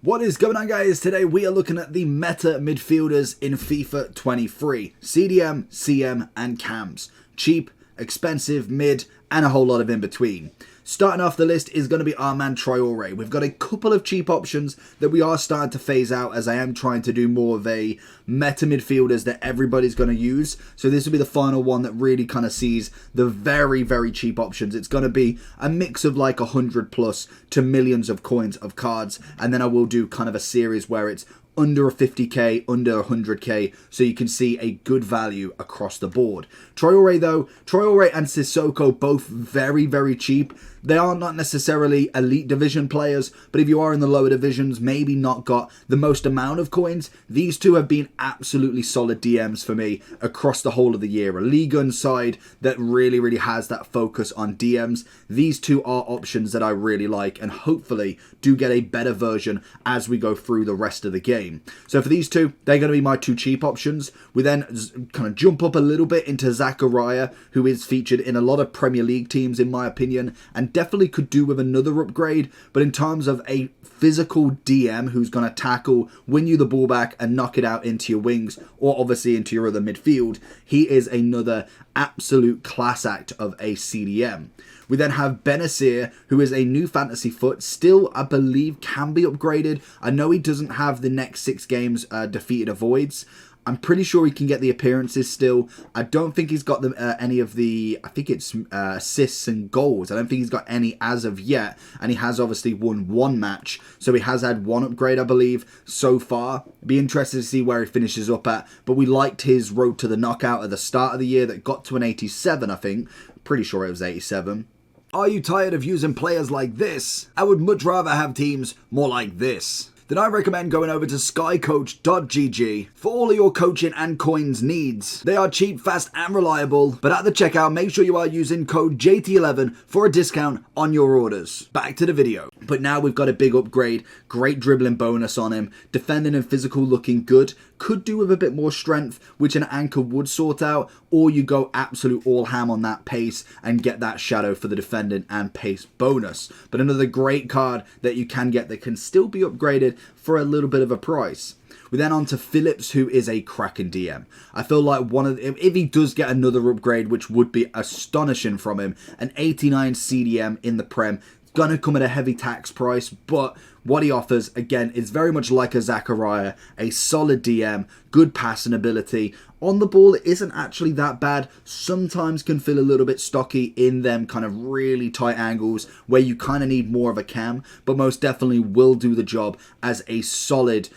What is going on, guys? Today we are looking at the meta midfielders in FIFA 23. CDM, CM and cams. Cheap, expensive, mid and a whole lot of in between. Starting off the list is going to be our man Traore. We've got a couple of cheap options that we are starting to phase out as I am trying to do more of a meta midfielders that everybody's going to use. So this will be the final one that really kind of sees the very, very cheap options. It's going to be a mix of like 100 plus to millions of coins of cards. And then I will do kind of a series where it's under a 50k, under 100k, so you can see a good value across the board. Traore though, Traore and Sissoko both very, very cheap. They are not necessarily elite division players, but if you are in the lower divisions, maybe not got the most amount of coins, these two have been absolutely solid DMs for me across the whole of the year. A League Gun side that really, really has that focus on DMs. These two are options that I really like and hopefully do get a better version as we go through the rest of the game. So for these two, they're going to be my two cheap options. We then kind of jump up a little bit into Zachariah, who is featured in a lot of Premier League teams in my opinion, and definitely could do with another upgrade. But in terms of a physical DM who's going to tackle, win you the ball back and knock it out into your wings or obviously into your other midfield, he is another absolute class act of a CDM. We then have Benazir, who is a new fantasy foot, still I believe can be upgraded. I know he doesn't have the next 6 games defeated avoids. I'm pretty sure he can get the appearances still. I don't think he's got any of the, I think it's assists and goals. I don't think he's got any as of yet. And he has obviously won 1 match. So he has had 1 upgrade, I believe, so far. Be interested to see where he finishes up at. But we liked his road to the knockout at the start of the year that got to an 87, I think. Pretty sure it was 87. Are you tired of using players like this? I would much rather have teams more like this. Then I recommend going over to skycoach.gg for all of your coaching and coins needs. They are cheap, fast and reliable, but at the checkout make sure you are using code JT11 for a discount on your orders. Back to the video. But now we've got a big upgrade, great dribbling bonus on him, defending and physical looking good, could do with a bit more strength, which an anchor would sort out, or you go absolute all ham on that pace and get that shadow for the defending and pace bonus. But another great card that you can get that can still be upgraded for a little bit of a price. We're then on to Phillips, who is a cracking DM. I feel like if he does get another upgrade, which would be astonishing from him, an 89 CDM in the Prem, gonna come at a heavy tax price, but what he offers, again, is very much like a Zachariah, a solid DM, good passing ability. On the ball, it isn't actually that bad. Sometimes can feel a little bit stocky in them kind of really tight angles where you kind of need more of a cam, but most definitely will do the job as a solid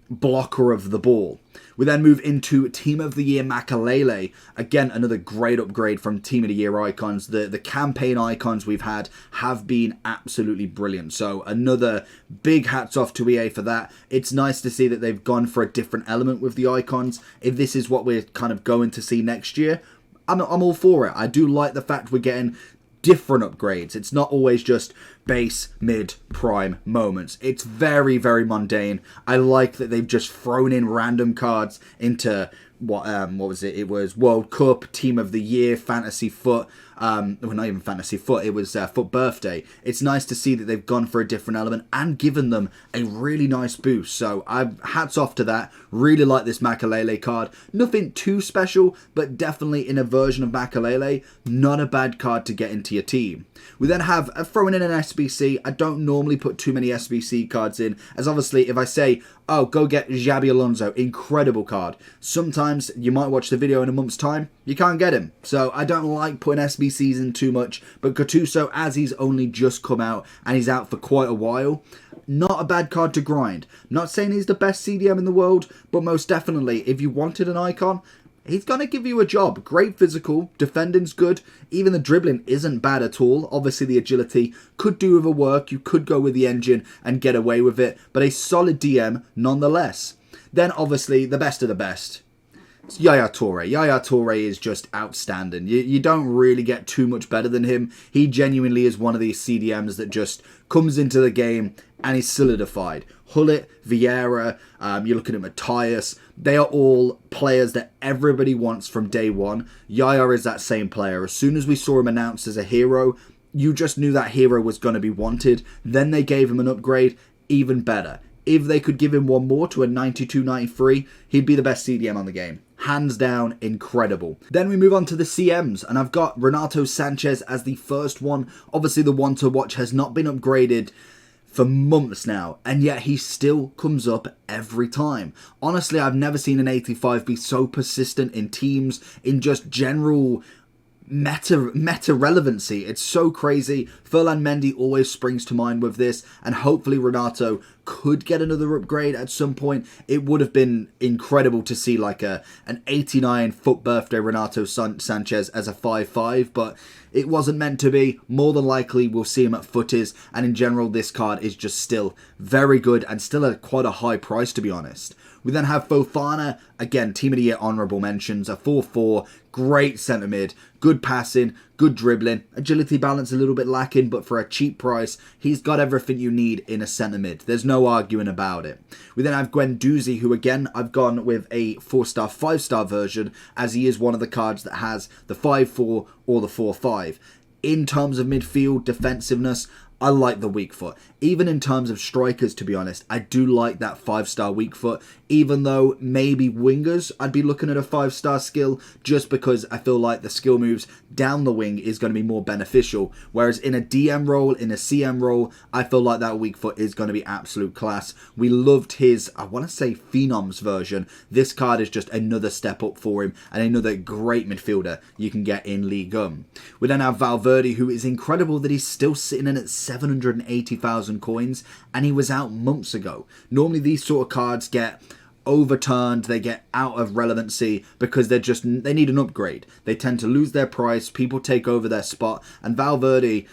blocker of the ball. We then move into Team of the Year Makalele. Again, another great upgrade from Team of the Year icons. The campaign icons we've had have been absolutely brilliant. So another big hats off to EA for that. It's nice to see that they've gone for a different element with the icons. If this is what we're kind of going to see next year, I'm all for it. I do like the fact we're getting different upgrades. It's not always just base, mid, prime moments. It's very, very mundane. I like that they've just thrown in random cards into what was it? It was World Cup, Team of the Year, Fantasy Foot. Well, not even Fantasy Foot. It was Foot Birthday. It's nice to see that they've gone for a different element and given them a really nice boost. So hats off to that. Really like this Makalele card. Nothing too special, but definitely in a version of Makalele, not a bad card to get into your team. We then have thrown in an SBC. I don't normally put too many SBC cards in, as obviously if I say, oh, go get Xabi Alonso, incredible card. Sometimes you might watch the video in a month's time, you can't get him. So I don't like putting SBCs in too much, but Gattuso, as he's only just come out and he's out for quite a while, not a bad card to grind. Not saying he's the best CDM in the world, but most definitely, if you wanted an icon, he's going to give you a job. Great physical, defending's good, even the dribbling isn't bad at all. Obviously the agility could do with a work, you could go with the engine and get away with it, but a solid DM nonetheless. Then obviously the best of the best. It's Yaya Toure. Yaya Toure is just outstanding. You don't really get too much better than him. He genuinely is one of these CDMs that just comes into the game and is solidified. Hullet, Vieira, you're looking at Matthias. They are all players that everybody wants from day one. Yaya is that same player. As soon as we saw him announced as a hero, you just knew that hero was going to be wanted. Then they gave him an upgrade, even better. If they could give him one more to a 92-93, he'd be the best CDM on the game. Hands down, incredible. Then we move on to the CMs, and I've got Renato Sanchez as the first one. Obviously, the one to watch has not been upgraded for months now, and yet he still comes up every time. Honestly, I've never seen an 85 be so persistent in teams, in just general meta relevancy. It's so crazy. Ferland Mendy always springs to mind with this, and hopefully Renato could get another upgrade at some point. It would have been incredible to see like an 89 foot birthday Renato Sanchez as a 5-5, but it wasn't meant to be. More than likely we'll see him at footies, and in general this card is just still very good and still at quite a high price, to be honest. We then have Fofana, again, Team of the Year honourable mentions, a 4-4, great centre mid, good passing, good dribbling, agility balance a little bit lacking, but for a cheap price, he's got everything you need in a centre mid. There's no arguing about it. We then have Guendouzi, who again, I've gone with a 4-star, 5-star version, as he is one of the cards that has the 5-4 or the 4-5. In terms of midfield defensiveness, I like the weak foot. Even in terms of strikers, to be honest, I do like that 5-star weak foot. Even though maybe wingers, I'd be looking at a 5-star skill, just because I feel like the skill moves down the wing is going to be more beneficial. Whereas in a DM role, in a CM role, I feel like that weak foot is going to be absolute class. We loved his, I want to say Phenoms version. This card is just another step up for him and another great midfielder you can get in Ligue 1. We then have Valverde, who is incredible that he's still sitting in at 780,000 coins, and he was out months ago. Normally these sort of cards get overturned, they get out of relevancy because they need an upgrade. They tend to lose their price, people take over their spot, and Valverde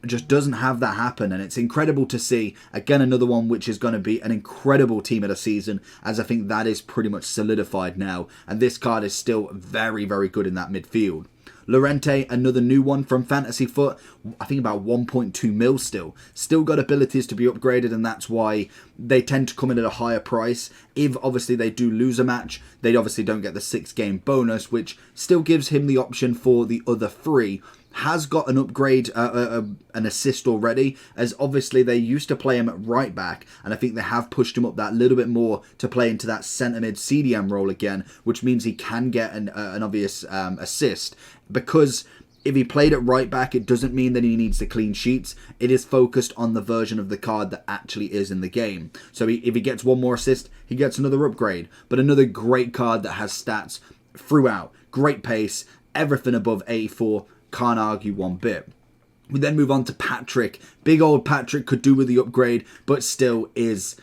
just doesn't have that happen, and it's incredible to see. Again, another one which is going to be an incredible team of the season, as I think that is pretty much solidified now, and this card is still very, very good in that midfield. Llorente, another new one from Fantasy Foot, I think about 1.2 mil still. Still got abilities to be upgraded, and that's why they tend to come in at a higher price. If obviously they do lose a match, they obviously don't get the 6-game bonus, which still gives him the option for the other 3. Has got an upgrade, an assist already, as obviously they used to play him at right back, and I think they have pushed him up that little bit more to play into that centre mid CDM role again, which means he can get an obvious assist. Because if he played at right back, it doesn't mean that he needs the clean sheets. It is focused on the version of the card that actually is in the game. So if he gets one more assist, he gets another upgrade. But another great card that has stats throughout. Great pace, everything above 84. Can't argue one bit. We then move on to Patrick. Big old Patrick could do with the upgrade, but still is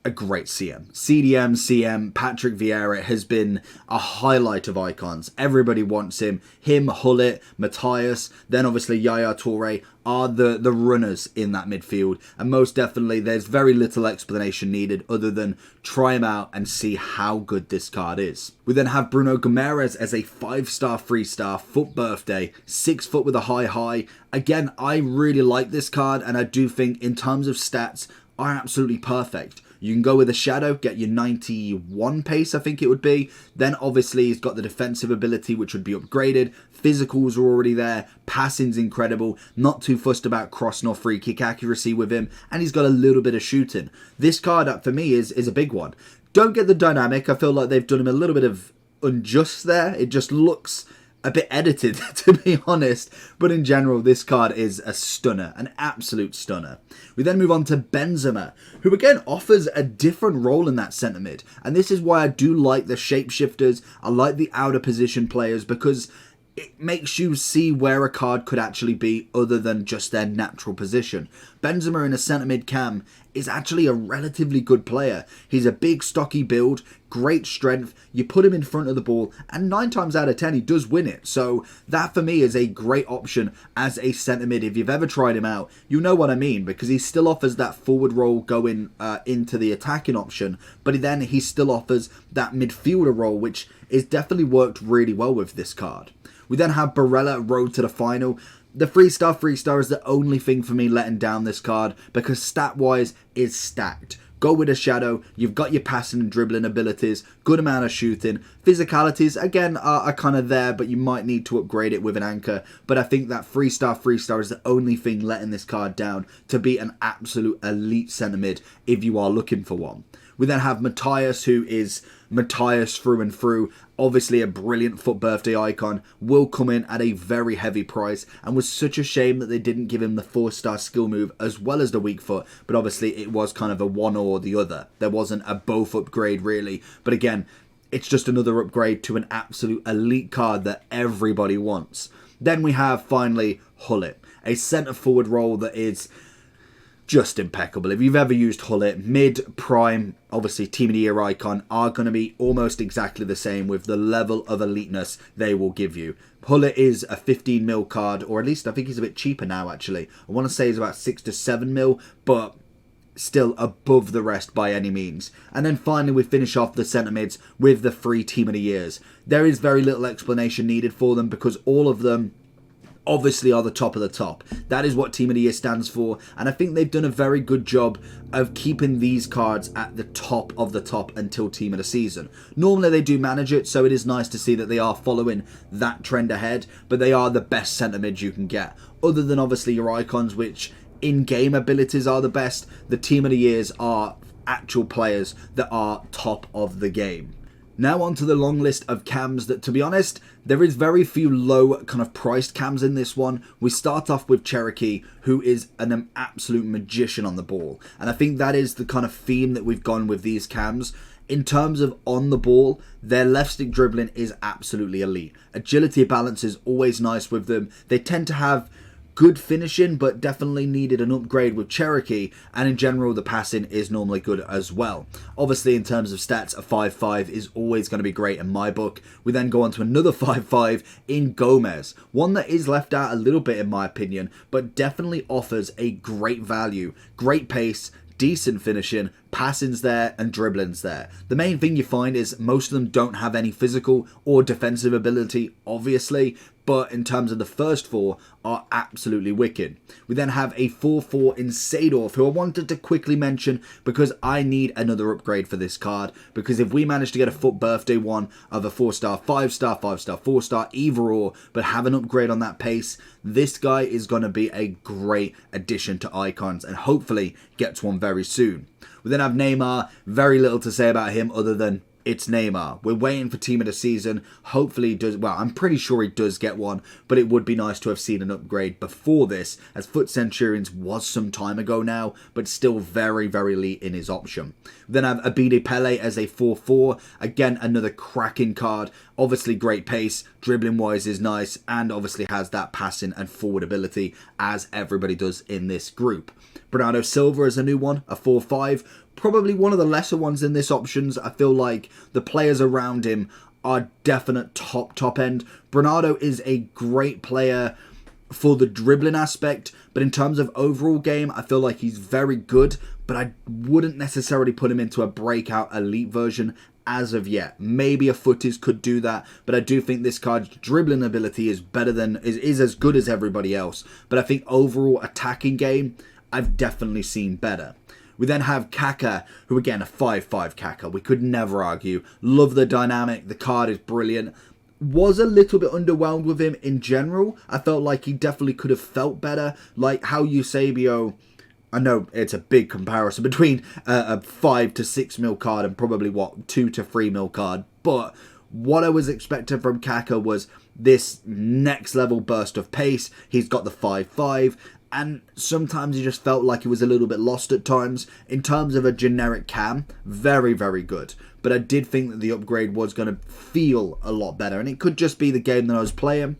a great CM. CDM, CM, Patrick Vieira has been a highlight of icons. Everybody wants him. Him, Hullet, Matthias, then obviously Yaya Toure are the runners in that midfield. And most definitely, there's very little explanation needed other than try him out and see how good this card is. We then have Bruno Guimaraes as a 5-star, 3-star, foot birthday, 6 foot with a high. Again, I really like this card, and I do think in terms of stats are absolutely perfect. You can go with a shadow, get your 91 pace, I think it would be. Then obviously he's got the defensive ability, which would be upgraded. Physicals are already there. Passing's incredible. Not too fussed about cross nor free kick accuracy with him. And he's got a little bit of shooting. This card up for me is a big one. Don't get the dynamic. I feel like they've done him a little bit of unjust there. It just looks a bit edited, to be honest, but in general this card is a stunner, an absolute stunner. We then move on to Benzema, who again offers a different role in that centre mid, and this is why I do like the shapeshifters. I like the outer position players, because it makes you see where a card could actually be other than just their natural position. Benzema in a centre mid cam is actually a relatively good player. He's a big stocky build, great strength, you put him in front of the ball, and 9 times out of 10 he does win it. So that for me is a great option as a centre mid. If you've ever tried him out, you know what I mean, because he still offers that forward role going into the attacking option, but then he still offers that midfielder role, which is definitely worked really well with this card. We then have Barella, road to the final. The 3-star is the only thing for me letting down this card, because stat-wise is stacked. go with a shadow. You've got your passing and dribbling abilities, good amount of shooting. Physicalities, again, are kind of there, but you might need to upgrade it with an anchor. But I think that 3-star is the only thing letting this card down to be an absolute elite centre mid if you are looking for one. We then have Matthias, who is Matthias through and through. Obviously a brilliant FUT birthday icon. Will come in at a very heavy price, and was such a shame that they didn't give him the 4-star skill move as well as the weak foot. But obviously it was kind of a one or the other. There wasn't a both upgrade really. But again, it's just another upgrade to an absolute elite card that everybody wants. Then we have finally Hullet, a centre forward role that is just impeccable. If you've ever used Hullet, mid, prime, obviously team of the year icon are going to be almost exactly the same with the level of eliteness they will give you. Hullet is a 15 mil card, or at least I think he's a bit cheaper now actually. I want to say he's about 6 to 7 mil, but still above the rest by any means. And then finally we finish off the centre mids with the 3 team of the years. There is very little explanation needed for them because all of them obviously are the top of the top. That is what Team of the Year stands for, and I think they've done a very good job of keeping these cards at the top of the top until Team of the Season. Normally they do manage it, so it is nice to see that they are following that trend ahead, but they are the best centre mids you can get. Other than obviously your icons, which in-game abilities are the best, the Team of the Years are actual players that are top of the game. Now onto the long list of cams that, to be honest, there is very few low kind of priced cams in this one. We start off with Cherokee, who is an absolute magician on the ball. And I think that is the kind of theme that we've gone with these cams. In terms of on the ball, their left stick dribbling is absolutely elite. Agility balance is always nice with them. They tend to have good finishing, but definitely needed an upgrade with Cherokee, and in general the passing is normally good as well. Obviously in terms of stats, a 5-5 is always going to be great in my book. We then go on to another 5-5 in Gomez, one that is left out a little bit in my opinion, but definitely offers a great value, great pace, decent finishing, passing's there and dribbling's there. The main thing you find is most of them don't have any physical or defensive ability, obviously, but in terms of the first 4 are absolutely wicked. We then have a 4-4 in Seedorf, who I wanted to quickly mention because I need another upgrade for this card, because if we manage to get a FUT birthday one of a 4-star, 5-star, 5-star, 4-star, either or, but have an upgrade on that pace, this guy is going to be a great addition to icons and hopefully gets one very soon. We then have Neymar. Very little to say about him other than it's Neymar. We're waiting for Team of the Season. Hopefully he does, well, I'm pretty sure he does get one, but it would be nice to have seen an upgrade before this, as FUT Centurions was some time ago now, but still very, very elite in his option. We then have Abide Pele as a 4-4. Again, another cracking card. Obviously great pace, dribbling wise is nice, and obviously has that passing and forward ability as everybody does in this group. Bernardo Silva is a new one, a 4-5. Probably one of the lesser ones in this options. I feel like the players around him are definite top end. Bernardo is a great player for the dribbling aspect, but in terms of overall game, I feel like he's very good, but I wouldn't necessarily put him into a breakout elite version as of yet. Maybe a Footies could do that, but I do think this card's dribbling ability is better than, is as good as everybody else. But I think overall attacking game, I've definitely seen better. We then have Kaka, who again, a 5-5 Kaka. We could never argue. Love the dynamic. The card is brilliant. Was a little bit underwhelmed with him in general. I felt like he definitely could have felt better. Like how Eusebio, I know it's a big comparison between a 5 to 6 mil card and probably, what, 2 to 3 mil card. But what I was expecting from Kaka was this next level burst of pace. He's got the 5-5. And sometimes he just felt like he was a little bit lost at times. In terms of a generic cam, very, very good. But I did think that the upgrade was going to feel a lot better. And it could just be the game that I was playing.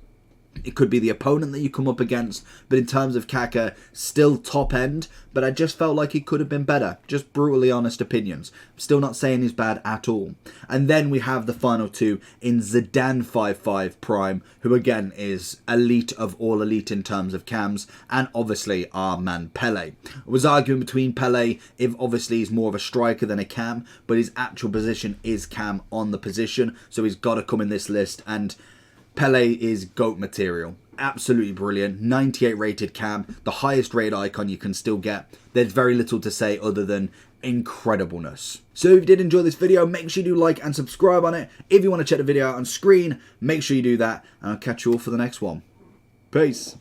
It could be the opponent that you come up against. But in terms of Kaka, still top end. But I just felt like he could have been better. Just brutally honest opinions. I'm still not saying he's bad at all. And then we have the final 2 in Zidane 5-5 Prime, who again is elite of all elite in terms of cams. And obviously our man Pele. I was arguing between Pele, if obviously he's more of a striker than a cam. But his actual position is cam on the position. So he's got to come in this list. And Pele is GOAT material. absolutely brilliant. 98 rated cam, the highest rated icon you can still get. There's very little to say other than incredibleness. So if you did enjoy this video, make sure you do like and subscribe on it. If you want to check the video out on screen, make sure you do that, and I'll catch you all for the next one. Peace.